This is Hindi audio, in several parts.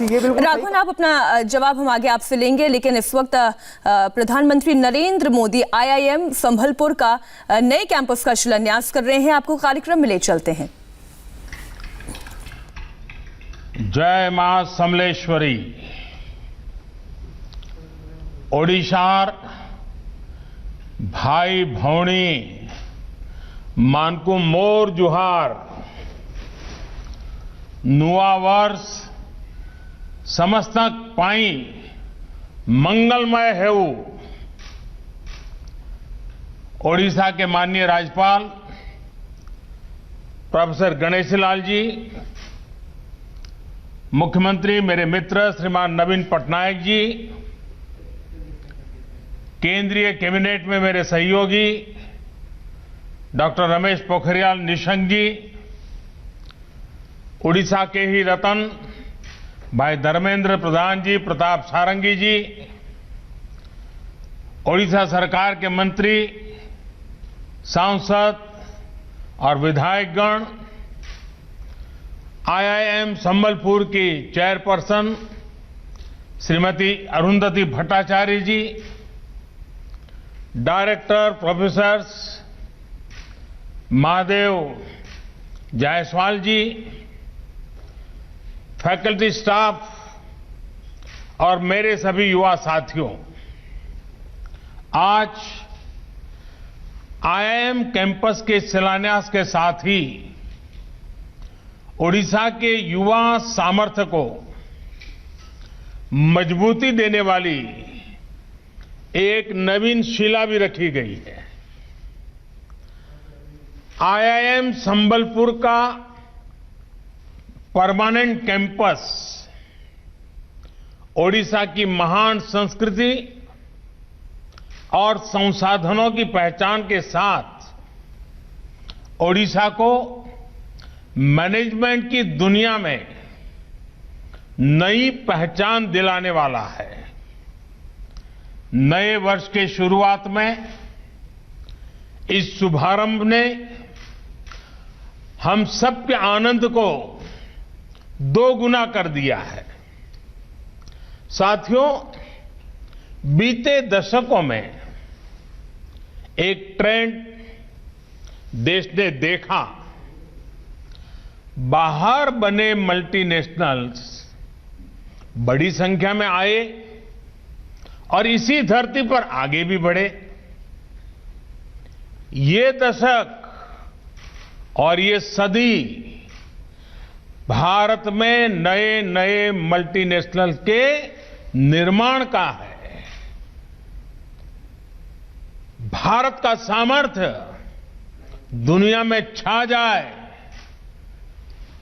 राघवन, आप अपना जवाब हम आगे आपसे लेंगे, लेकिन इस वक्त प्रधानमंत्री नरेंद्र मोदी आईआईएम संबलपुर का नए कैंपस का शिलान्यास कर रहे हैं। आपको कार्यक्रम में ले चलते हैं। जय मां समलेश्वरी। ओडिशार भाई भौणी मानकु मोर जुहार। नुआ वर्ष समस्तक पाई मंगलमय हेउ। ओडिशा के माननीय राज्यपाल प्रोफेसर गणेशीलाल जी, मुख्यमंत्री मेरे मित्र श्रीमान नवीन पटनायक जी, केंद्रीय कैबिनेट में मेरे सहयोगी डॉक्टर रमेश पोखरियाल निशंक जी, उड़ीसा के ही रतन भाई धर्मेंद्र प्रधान जी, प्रताप सारंगी जी, ओडिशा सरकार के मंत्री, सांसद और विधायकगण, आईआईएम संबलपुर की चेयरपर्सन श्रीमती अरुंधति भट्टाचार्य जी, डायरेक्टर प्रोफेसर्स महादेव जायसवाल जी, फैकल्टी स्टाफ और मेरे सभी युवा साथियों, आज आईआईएम कैंपस के शिलान्यास के साथ ही ओडिशा के युवा सामर्थ्य को मजबूती देने वाली एक नवीन शिला भी रखी गई है। आईआईएम संबलपुर का परमानेंट कैंपस ओडिशा की महान संस्कृति और संसाधनों की पहचान के साथ ओडिशा को मैनेजमेंट की दुनिया में नई पहचान दिलाने वाला है। नए वर्ष के शुरुआत में इस शुभारंभ ने हम सबके आनंद को दोगुना कर दिया है। साथियों, बीते दशकों में एक ट्रेंड देश ने देखा। बाहर बने मल्टीनेशनल्स बड़ी संख्या में आए और इसी धरती पर आगे भी बढ़े। ये दशक और ये सदी भारत में नए नए मल्टीनेशनल के निर्माण का है। भारत का सामर्थ्य दुनिया में छा जाए,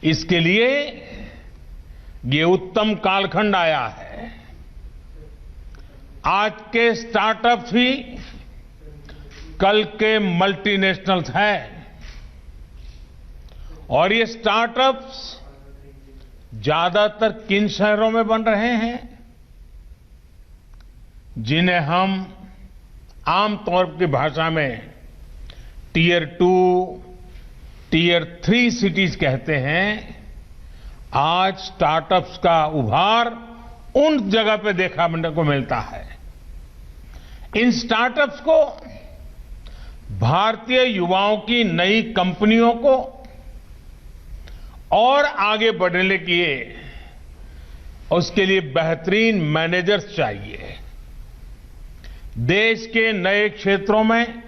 इसके लिए ये उत्तम कालखंड आया है। आज के स्टार्टअप्स ही कल के मल्टीनेशनल्स हैं और ये स्टार्टअप्स ज्यादातर किन शहरों में बन रहे हैं, जिन्हें हम आमतौर की भाषा में टियर 2, टियर 3 सिटीज कहते हैं। आज स्टार्टअप्स का उभार उन जगह पे देखा को मिलता है। इन स्टार्टअप्स को भारतीय युवाओं की नई कंपनियों को और आगे बढ़ने के लिए उसके लिए बेहतरीन मैनेजर्स चाहिए। देश के नए क्षेत्रों में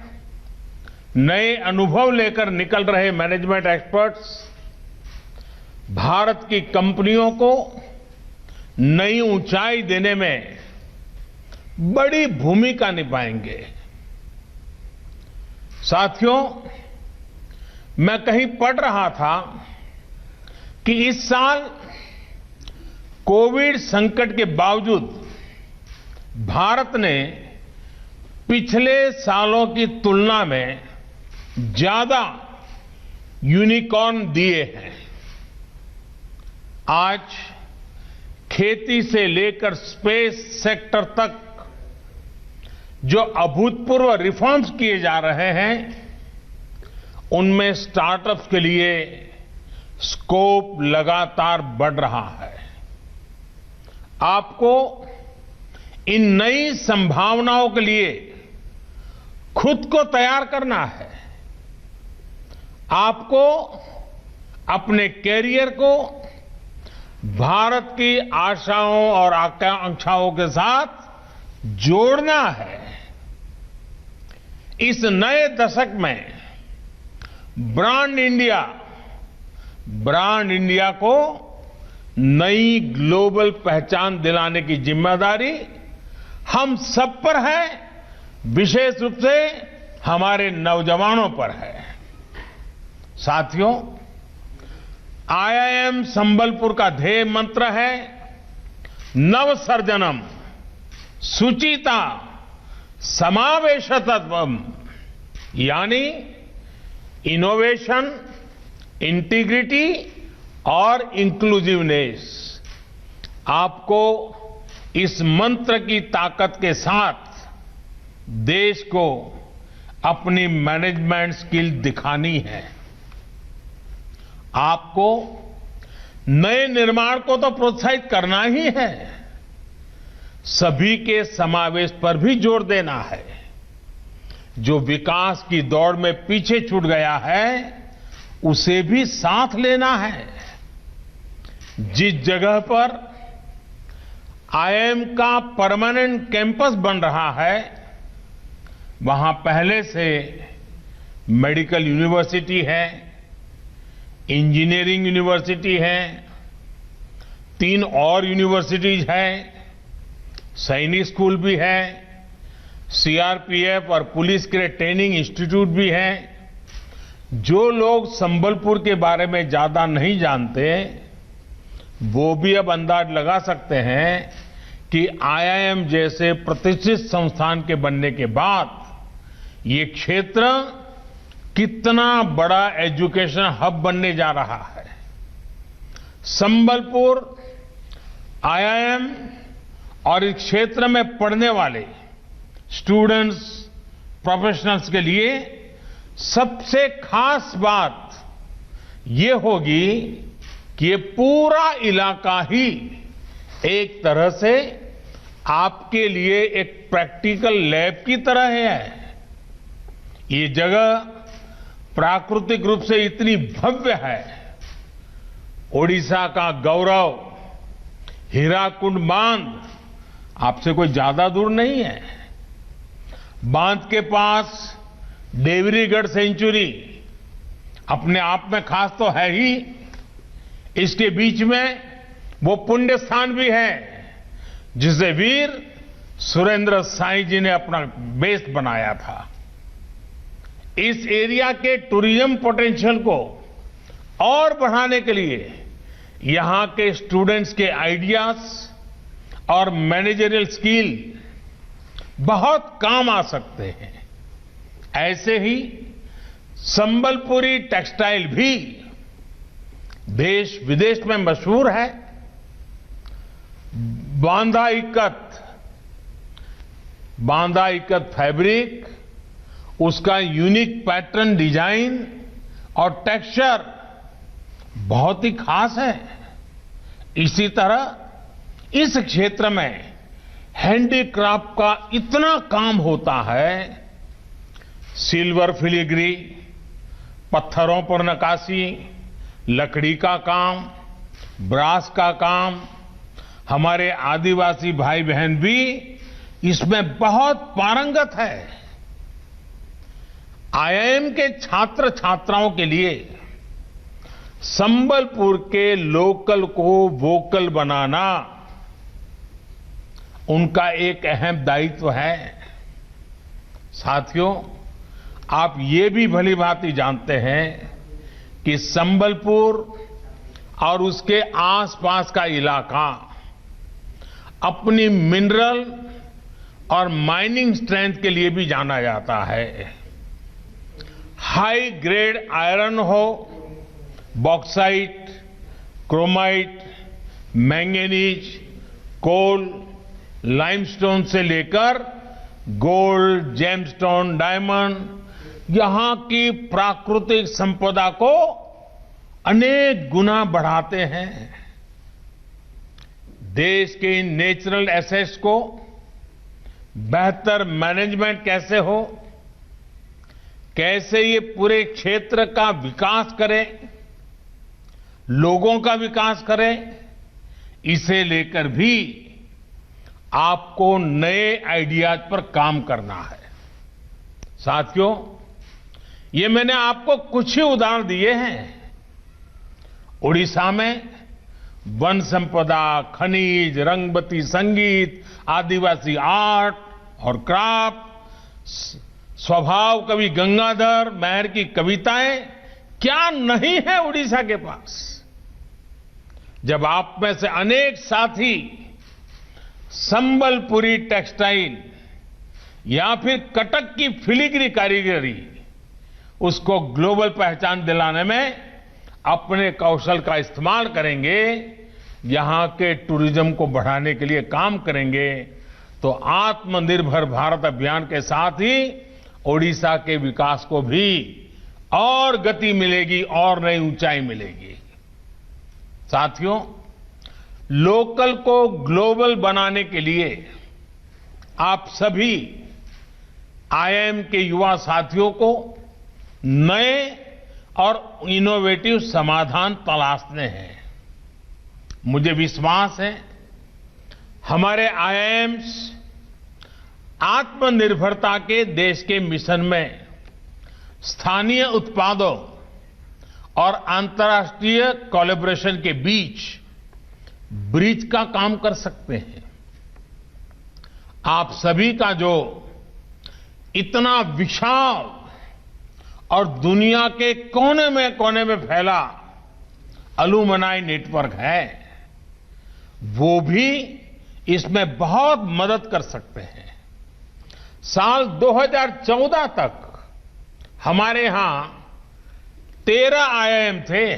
नए अनुभव लेकर निकल रहे मैनेजमेंट एक्सपर्ट्स भारत की कंपनियों को नई ऊंचाई देने में बड़ी भूमिका निभाएंगे। साथियों, मैं कहीं पढ़ रहा था कि इस साल कोविड संकट के बावजूद भारत ने पिछले सालों की तुलना में ज्यादा यूनिकॉर्न दिए हैं। आज खेती से लेकर स्पेस सेक्टर तक जो अभूतपूर्व रिफॉर्म्स किए जा रहे हैं, उनमें स्टार्टअप्स के लिए स्कोप लगातार बढ़ रहा है। आपको इन नई संभावनाओं के लिए खुद को तैयार करना है। आपको अपने कैरियर को भारत की आशाओं और आकांक्षाओं के साथ जोड़ना है। इस नए दशक में ब्रांड इंडिया को नई ग्लोबल पहचान दिलाने की जिम्मेदारी हम सब पर है, विशेष रूप से हमारे नौजवानों पर है। साथियों, आईआईएम संबलपुर का ध्येय मंत्र है नवसर्जनम सुचिता समावेशतत्वम, यानी इनोवेशन, इंटीग्रिटी और इंक्लूसिवनेस। आपको इस मंत्र की ताकत के साथ देश को अपनी मैनेजमेंट स्किल दिखानी है। आपको नए निर्माण को तो प्रोत्साहित करना ही है, सभी के समावेश पर भी जोर देना है। जो विकास की दौड़ में पीछे छूट गया है उसे भी साथ लेना है। जिस जगह पर आईआईएम का परमानेंट कैंपस बन रहा है वहां पहले से मेडिकल यूनिवर्सिटी है, इंजीनियरिंग यूनिवर्सिटी है, 3 और यूनिवर्सिटीज है, सैनिक स्कूल भी है, सीआरपीएफ और पुलिस के लिए ट्रेनिंग इंस्टीट्यूट भी है। जो लोग संबलपुर के बारे में ज्यादा नहीं जानते वो भी अब अंदाज लगा सकते हैं कि आईआईएम जैसे प्रतिष्ठित संस्थान के बनने के बाद ये क्षेत्र कितना बड़ा एजुकेशन हब बनने जा रहा है। संबलपुर आईआईएम और इस क्षेत्र में पढ़ने वाले स्टूडेंट्स, प्रोफेशनल्स के लिए सबसे खास बात ये होगी कि ये पूरा इलाका ही एक तरह से आपके लिए एक प्रैक्टिकल लैब की तरह है। ये जगह प्राकृतिक रूप से इतनी भव्य है। ओडिशा का गौरव हीराकुंड बांध आपसे कोई ज्यादा दूर नहीं है। बांध के पास देवरीगढ़ सेंचुरी अपने आप में खास तो है ही, इसके बीच में वो पुण्य स्थान भी है जिसे वीर सुरेंद्र साईं जी ने अपना बेस बनाया था। इस एरिया के टूरिज्म पोटेंशियल को और बढ़ाने के लिए यहां के स्टूडेंट्स के आइडियाज और मैनेजरियल स्किल बहुत काम आ सकते हैं। ऐसे ही संबलपुरी टेक्सटाइल भी देश विदेश में मशहूर है। बांदा इक्कत फैब्रिक, उसका यूनिक पैटर्न, डिजाइन और टेक्सचर बहुत ही खास है। इसी तरह इस क्षेत्र में हैंडीक्राफ्ट का इतना काम होता है। सिल्वर फिलीग्री, पत्थरों पर नक्काशी, लकड़ी का काम, ब्रास का काम, हमारे आदिवासी भाई बहन भी इसमें बहुत पारंगत है। आईआईएम के छात्र छात्राओं के लिए संबलपुर के लोकल को वोकल बनाना उनका एक अहम दायित्व है। साथियों, आप ये भी भली भांति जानते हैं कि संबलपुर और उसके आसपास का इलाका अपनी मिनरल और माइनिंग स्ट्रेंथ के लिए भी जाना जाता है। हाई ग्रेड आयरन हो, बॉक्साइट, क्रोमाइट, मैंगनीज, कोल, लाइमस्टोन से लेकर गोल्ड, जेमस्टोन, डायमंड, यहां की प्राकृतिक संपदा को अनेक गुना बढ़ाते हैं। देश के इन नेचुरल एसेट्स को बेहतर मैनेजमेंट कैसे हो, कैसे ये पूरे क्षेत्र का विकास करें, लोगों का विकास करें, इसे लेकर भी आपको नए आइडियाज पर काम करना है। साथियों, ये मैंने आपको कुछ ही उदाहरण दिए हैं। उड़ीसा में वन संपदा, खनिज, रंगबती संगीत, आदिवासी आर्ट और क्राफ्ट, स्वभाव कवि गंगाधर मेहर की कविताएं, क्या नहीं है उड़ीसा के पास। जब आप में से अनेक साथी संबलपुरी टेक्सटाइल या फिर कटक की फिलीग्री कारीगरी, उसको ग्लोबल पहचान दिलाने में अपने कौशल का इस्तेमाल करेंगे, यहां के टूरिज्म को बढ़ाने के लिए काम करेंगे, तो आत्मनिर्भर भारत अभियान के साथ ही ओडिशा के विकास को भी और गति मिलेगी और नई ऊंचाई मिलेगी। साथियों, लोकल को ग्लोबल बनाने के लिए आप सभी आईआईएम के युवा साथियों को नए और इनोवेटिव समाधान तलाशने हैं। मुझे विश्वास है हमारे आईआईएम्स आत्मनिर्भरता के देश के मिशन में स्थानीय उत्पादों और अंतर्राष्ट्रीय कोलैबोरेशन के बीच ब्रिज का काम कर सकते हैं। आप सभी का जो इतना विशाल और दुनिया के कोने में फैला अलुमनाई नेटवर्क है, वो भी इसमें बहुत मदद कर सकते हैं। साल 2014 तक हमारे यहां 13 आईआईएम थे,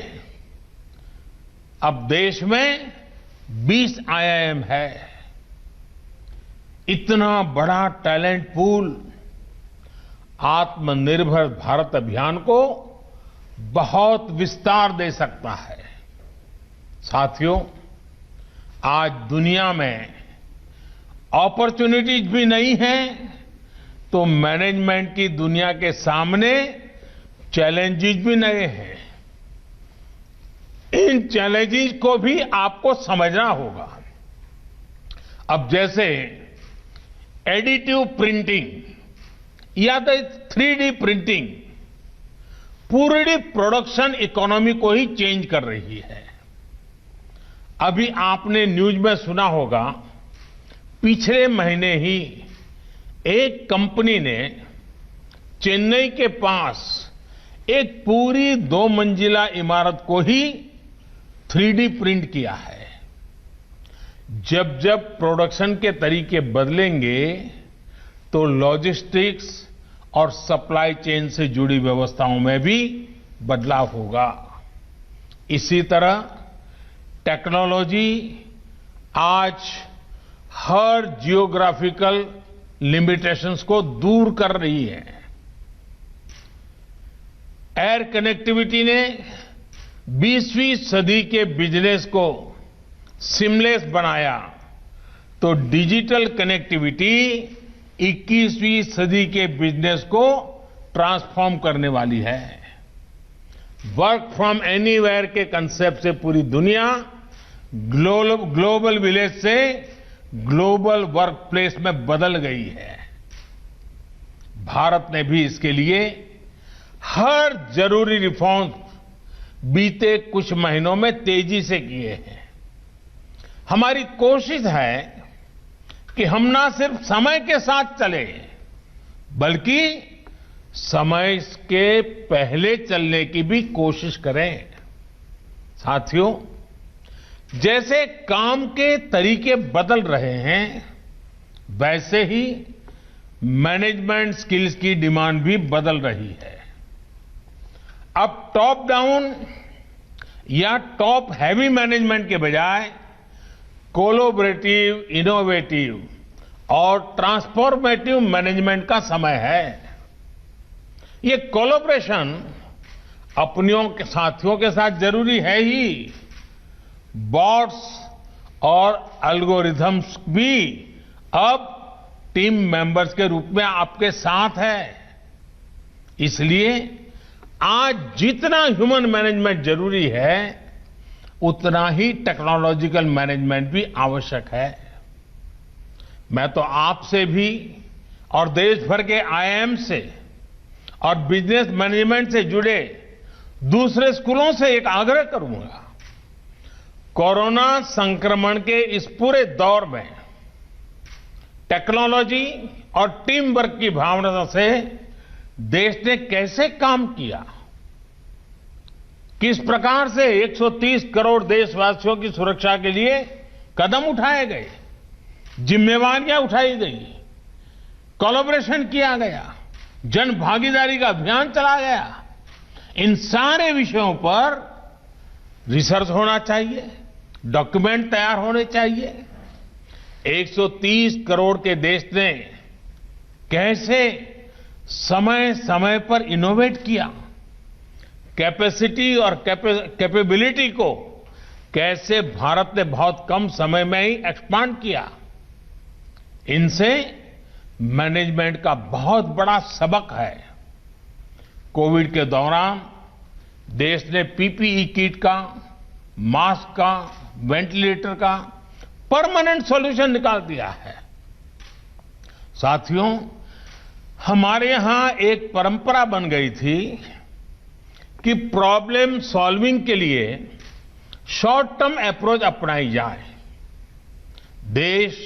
अब देश में 20 आईआईएम है। इतना बड़ा टैलेंट पूल आत्मनिर्भर भारत अभियान को बहुत विस्तार दे सकता है। साथियों, आज दुनिया में अपॉर्चुनिटीज भी नहीं है, तो मैनेजमेंट की दुनिया के सामने चैलेंजेस भी नए हैं। इन चैलेंजेस को भी आपको समझना होगा। अब जैसे एडिटिव प्रिंटिंग या तो 3D प्रिंटिंग पूरी प्रोडक्शन इकोनॉमी को ही चेंज कर रही है। अभी आपने न्यूज में सुना होगा, पिछले महीने ही एक कंपनी ने चेन्नई के पास एक पूरी 2 मंजिला इमारत को ही 3D प्रिंट किया है। जब जब प्रोडक्शन के तरीके बदलेंगे तो लॉजिस्टिक्स और सप्लाई चेन से जुड़ी व्यवस्थाओं में भी बदलाव होगा। इसी तरह टेक्नोलॉजी आज हर जियोग्राफिकल लिमिटेशंस को दूर कर रही है। एयर कनेक्टिविटी ने 20वीं सदी के बिजनेस को सीमलेस बनाया, तो डिजिटल कनेक्टिविटी 21वीं सदी के बिजनेस को ट्रांसफॉर्म करने वाली है। वर्क फ्रॉम एनीवेयर के कंसेप्ट से पूरी दुनिया ग्लोबल विलेज से ग्लोबल वर्क प्लेस में बदल गई है। भारत ने भी इसके लिए हर जरूरी रिफॉर्म बीते कुछ महीनों में तेजी से किए हैं। हमारी कोशिश है कि हम ना सिर्फ समय के साथ चले, बल्कि समय के पहले चलने की भी कोशिश करें। साथियों, जैसे काम के तरीके बदल रहे हैं, वैसे ही मैनेजमेंट स्किल्स की डिमांड भी बदल रही है। अब टॉप डाउन या टॉप हैवी मैनेजमेंट के बजाय कोलैबोरेटिव, इनोवेटिव और ट्रांसफॉर्मेटिव मैनेजमेंट का समय है। ये कोलैबोरेशन अपनियों के साथियों के साथ जरूरी है ही, बॉस और एल्गोरिथम्स भी अब टीम मेंबर्स के रूप में आपके साथ है। इसलिए आज जितना ह्यूमन मैनेजमेंट जरूरी है, उतना ही टेक्नोलॉजिकल मैनेजमेंट भी आवश्यक है। मैं तो आपसे भी और देश भर के आईआईएम से और बिजनेस मैनेजमेंट से जुड़े दूसरे स्कूलों से एक आग्रह करूंगा। कोरोना संक्रमण के इस पूरे दौर में टेक्नोलॉजी और टीम वर्क की भावना से देश ने कैसे काम किया, किस प्रकार से 130 करोड़ देशवासियों की सुरक्षा के लिए कदम उठाए गए, जिम्मेवारियां उठाई गई, कोलैबोरेशन किया गया, जन भागीदारी का अभियान चला गया, इन सारे विषयों पर रिसर्च होना चाहिए, डॉक्यूमेंट तैयार होने चाहिए। 130 करोड़ के देश ने कैसे समय समय पर इनोवेट किया, कैपेसिटी और कैपेबिलिटी को कैसे भारत ने बहुत कम समय में ही एक्सपांड किया, इनसे मैनेजमेंट का बहुत बड़ा सबक है। कोविड के दौरान देश ने पीपीई किट का, मास्क का, वेंटिलेटर का परमानेंट सॉल्यूशन निकाल दिया है। साथियों, हमारे यहां एक परंपरा बन गई थी कि प्रॉब्लम सॉल्विंग के लिए शॉर्ट टर्म अप्रोच अपनाई जाए। देश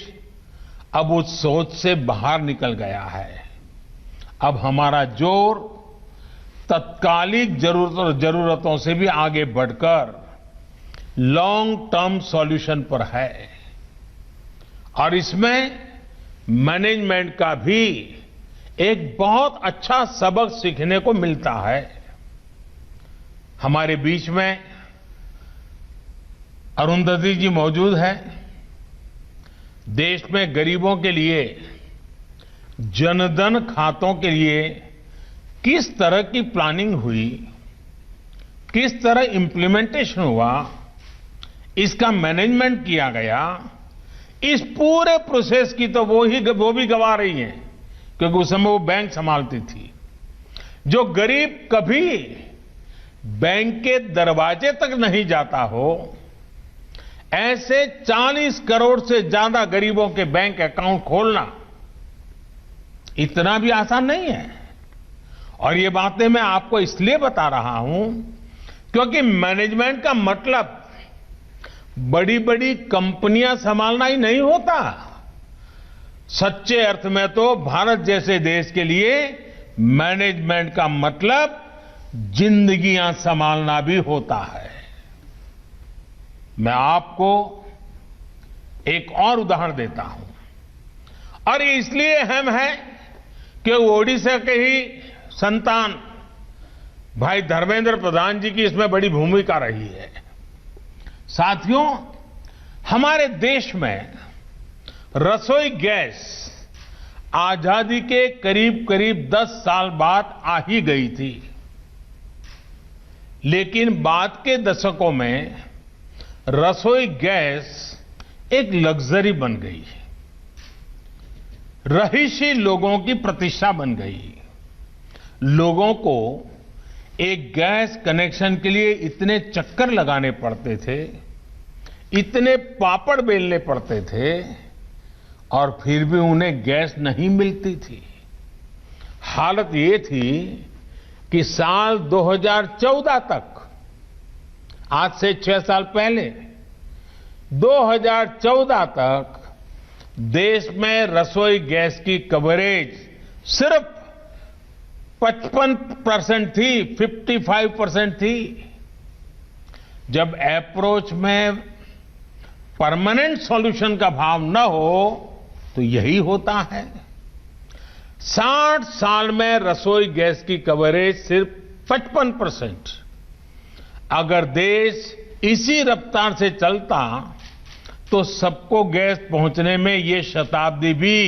अब उस सोच से बाहर निकल गया है। अब हमारा जोर तत्कालिक जरूरतों से भी आगे बढ़कर लॉन्ग टर्म सॉल्यूशन पर है और इसमें मैनेजमेंट का भी एक बहुत अच्छा सबक सीखने को मिलता है। हमारे बीच में अरुंधति जी मौजूद है। देश में गरीबों के लिए जनधन खातों के लिए किस तरह की प्लानिंग हुई, किस तरह इंप्लीमेंटेशन हुआ, इसका मैनेजमेंट किया गया, इस पूरे प्रोसेस की तो वो भी गवा रही हैं, क्योंकि उस समय वो बैंक संभालती थी। जो गरीब कभी बैंक के दरवाजे तक नहीं जाता हो, ऐसे 40 करोड़ से ज्यादा गरीबों के बैंक अकाउंट खोलना इतना भी आसान नहीं है। और ये बातें मैं आपको इसलिए बता रहा हूं क्योंकि मैनेजमेंट का मतलब बड़ी बड़ी कंपनियां संभालना ही नहीं होता। सच्चे अर्थ में तो भारत जैसे देश के लिए मैनेजमेंट का मतलब जिंदगियां संभालना भी होता है। मैं आपको एक और उदाहरण देता हूं और ये इसलिए अहम है कि ओडिशा के ही संतान भाई धर्मेंद्र प्रधान जी की इसमें बड़ी भूमिका रही है। साथियों, हमारे देश में रसोई गैस आजादी के करीब करीब 10 साल बाद आ ही गई थी, लेकिन बाद के दशकों में रसोई गैस एक लग्जरी बन गई, रहीशी लोगों की प्रतिष्ठा बन गई। लोगों को एक गैस कनेक्शन के लिए इतने चक्कर लगाने पड़ते थे, इतने पापड़ बेलने पड़ते थे और फिर भी उन्हें गैस नहीं मिलती थी। हालत ये थी कि साल 2014 तक, आज से 6 साल पहले 2014 तक देश में रसोई गैस की कवरेज सिर्फ 55% थी, 55% थी। जब अप्रोच में परमानेंट सॉल्यूशन का भाव न हो तो यही होता है। 60 साल में रसोई गैस की कवरेज सिर्फ 55%। अगर देश इसी रफ्तार से चलता तो सबको गैस पहुंचने में ये शताब्दी भी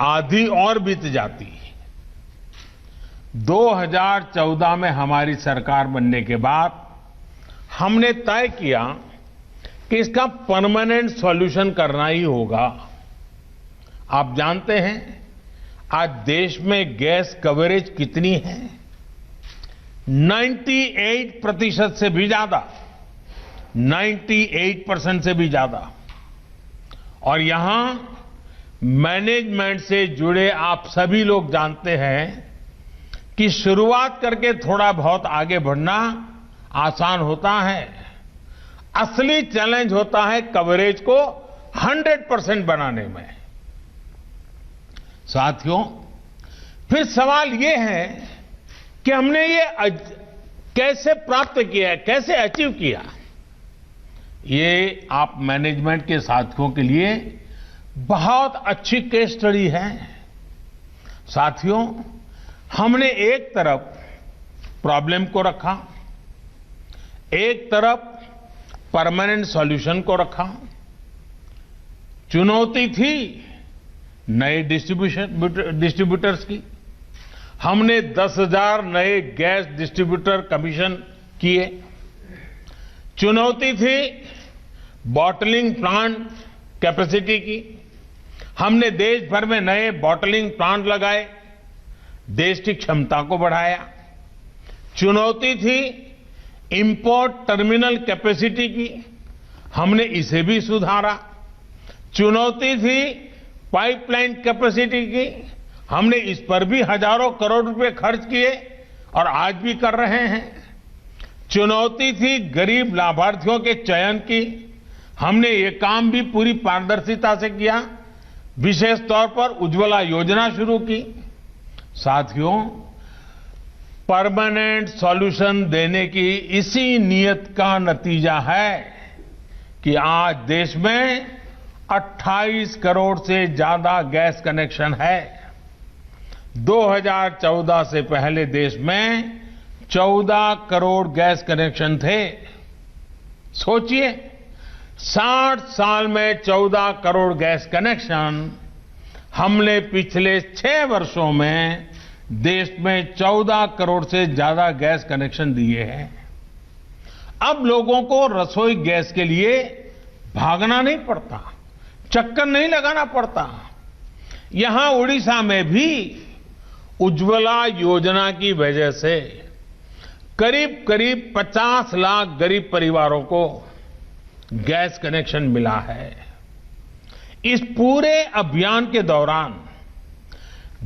आधी और बीत जाती। 2014 में हमारी सरकार बनने के बाद हमने तय किया कि इसका परमानेंट सॉल्यूशन करना ही होगा। आप जानते हैं आज देश में गैस कवरेज कितनी है? 98% से भी ज्यादा, 98% से भी ज्यादा। और यहां मैनेजमेंट से जुड़े आप सभी लोग जानते हैं कि शुरुआत करके थोड़ा बहुत आगे बढ़ना आसान होता है, असली चैलेंज होता है कवरेज को 100% बनाने में। साथियों, फिर सवाल ये है कि हमने ये कैसे प्राप्त किया, कैसे अचीव किया। ये आप मैनेजमेंट के साथियों के लिए बहुत अच्छी केस स्टडी है। साथियों, हमने एक तरफ प्रॉब्लम को रखा, एक तरफ परमानेंट सॉल्यूशन को रखा। चुनौती थी नए डिस्ट्रीब्यूटर्स की। हमने 10,000 नए गैस डिस्ट्रीब्यूटर कमीशन किए। चुनौती थी बॉटलिंग प्लांट कैपेसिटी की। हमने देश भर में नए बॉटलिंग प्लांट लगाए, देश की क्षमता को बढ़ाया। चुनौती थी इंपोर्ट टर्मिनल कैपेसिटी की, हमने इसे भी सुधारा। चुनौती थी पाइपलाइन कैपेसिटी की, हमने इस पर भी हजारों करोड़ रुपए खर्च किए और आज भी कर रहे हैं। चुनौती थी गरीब लाभार्थियों के चयन की, हमने ये काम भी पूरी पारदर्शिता से किया, विशेष तौर पर उज्ज्वला योजना शुरू की। साथियों, परमानेंट सॉल्यूशन देने की इसी नीयत का नतीजा है कि आज देश में 28 करोड़ से ज्यादा गैस कनेक्शन है। 2014 से पहले देश में 14 करोड़ गैस कनेक्शन थे। सोचिए, 60 साल में 14 करोड़ गैस कनेक्शन, हमने पिछले 6 वर्षों में देश में 14 करोड़ से ज्यादा गैस कनेक्शन दिए हैं। अब लोगों को रसोई गैस के लिए भागना नहीं पड़ता, चक्कर नहीं लगाना पड़ता। यहां उड़ीसा में भी उज्ज्वला योजना की वजह से करीब करीब 50 लाख गरीब परिवारों को गैस कनेक्शन मिला है। इस पूरे अभियान के दौरान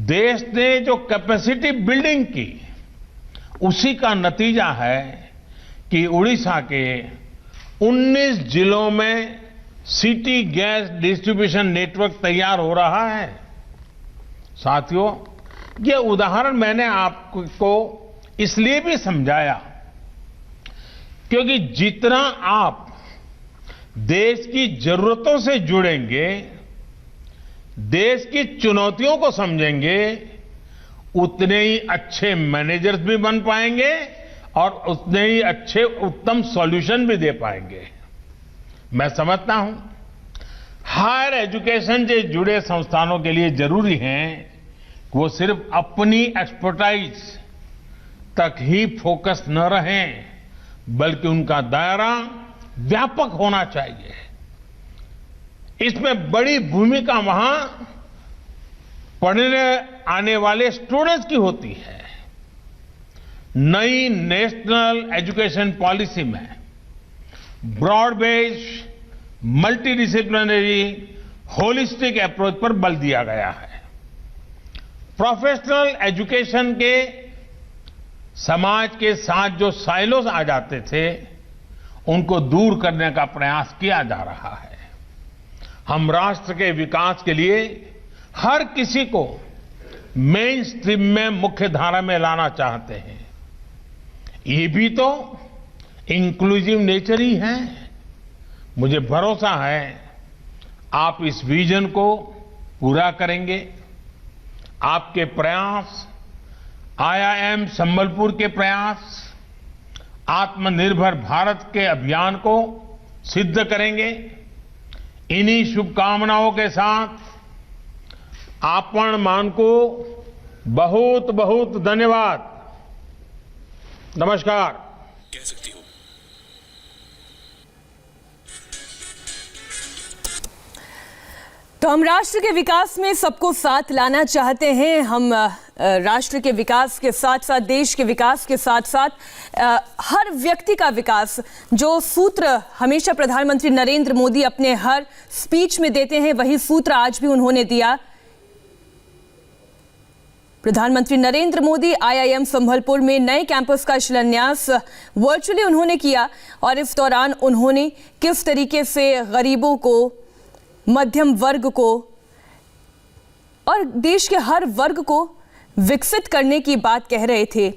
देश ने जो कैपेसिटी बिल्डिंग की, उसी का नतीजा है कि उड़ीसा के 19 जिलों में सिटी गैस डिस्ट्रीब्यूशन नेटवर्क तैयार हो रहा है। साथियों, ये उदाहरण मैंने आपको इसलिए भी समझाया क्योंकि जितना आप देश की जरूरतों से जुड़ेंगे, देश की चुनौतियों को समझेंगे, उतने ही अच्छे मैनेजर्स भी बन पाएंगे और उतने ही अच्छे उत्तम सॉल्यूशन भी दे पाएंगे। मैं समझता हूं हायर एजुकेशन से जुड़े संस्थानों के लिए जरूरी है कि वो सिर्फ अपनी एक्सपर्टाइज तक ही फोकस न रहें, बल्कि उनका दायरा व्यापक होना चाहिए। इसमें बड़ी भूमिका वहां पढ़ने आने वाले स्टूडेंट्स की होती है। नई नेशनल एजुकेशन पॉलिसी में broad based, multi disciplinary, holistic approach पर बल दिया गया है। प्रोफेशनल एजुकेशन के समाज के साथ जो साइलोस आ जाते थे, उनको दूर करने का प्रयास किया जा रहा है। हम राष्ट्र के विकास के लिए हर किसी को मेन स्ट्रीम में, मुख्य धारा में लाना चाहते हैं। ये भी तो इंक्लूसिव नेचर ही है। मुझे भरोसा है आप इस विजन को पूरा करेंगे। आपके प्रयास, आईआईएम संबलपुर के प्रयास, आत्मनिर्भर भारत के अभियान को सिद्ध करेंगे। इन्हीं शुभकामनाओं के साथ आपण मान को बहुत बहुत धन्यवाद। नमस्कार। कह सकती हो तो हम राष्ट्र के विकास में सबको साथ लाना चाहते हैं। हम राष्ट्र के विकास के साथ साथ, देश के विकास के साथ साथ हर व्यक्ति का विकास, जो सूत्र हमेशा प्रधानमंत्री नरेंद्र मोदी अपने हर स्पीच में देते हैं, वही सूत्र आज भी उन्होंने दिया। प्रधानमंत्री नरेंद्र मोदी आईआईएम संभलपुर में नए कैंपस का शिलान्यास वर्चुअली उन्होंने किया और इस दौरान उन्होंने किस तरीके से गरीबों को, मध्यम वर्ग को और देश के हर वर्ग को विकसित करने की बात कह रहे थे।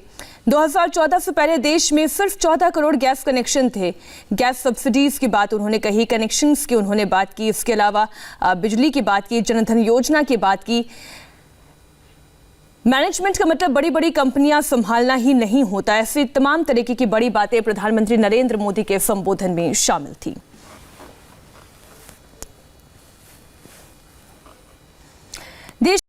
2014 से पहले देश में सिर्फ 14 करोड़ गैस कनेक्शन थे। गैस सब्सिडीज की बात उन्होंने कही, कनेक्शंस की उन्होंने बात की, इसके अलावा बिजली की बात की, जनधन योजना की बात की। मैनेजमेंट का मतलब बड़ी बड़ी कंपनियां संभालना ही नहीं होता। ऐसी तमाम तरीके की बड़ी बातें प्रधानमंत्री नरेंद्र मोदी के संबोधन में शामिल थी। देश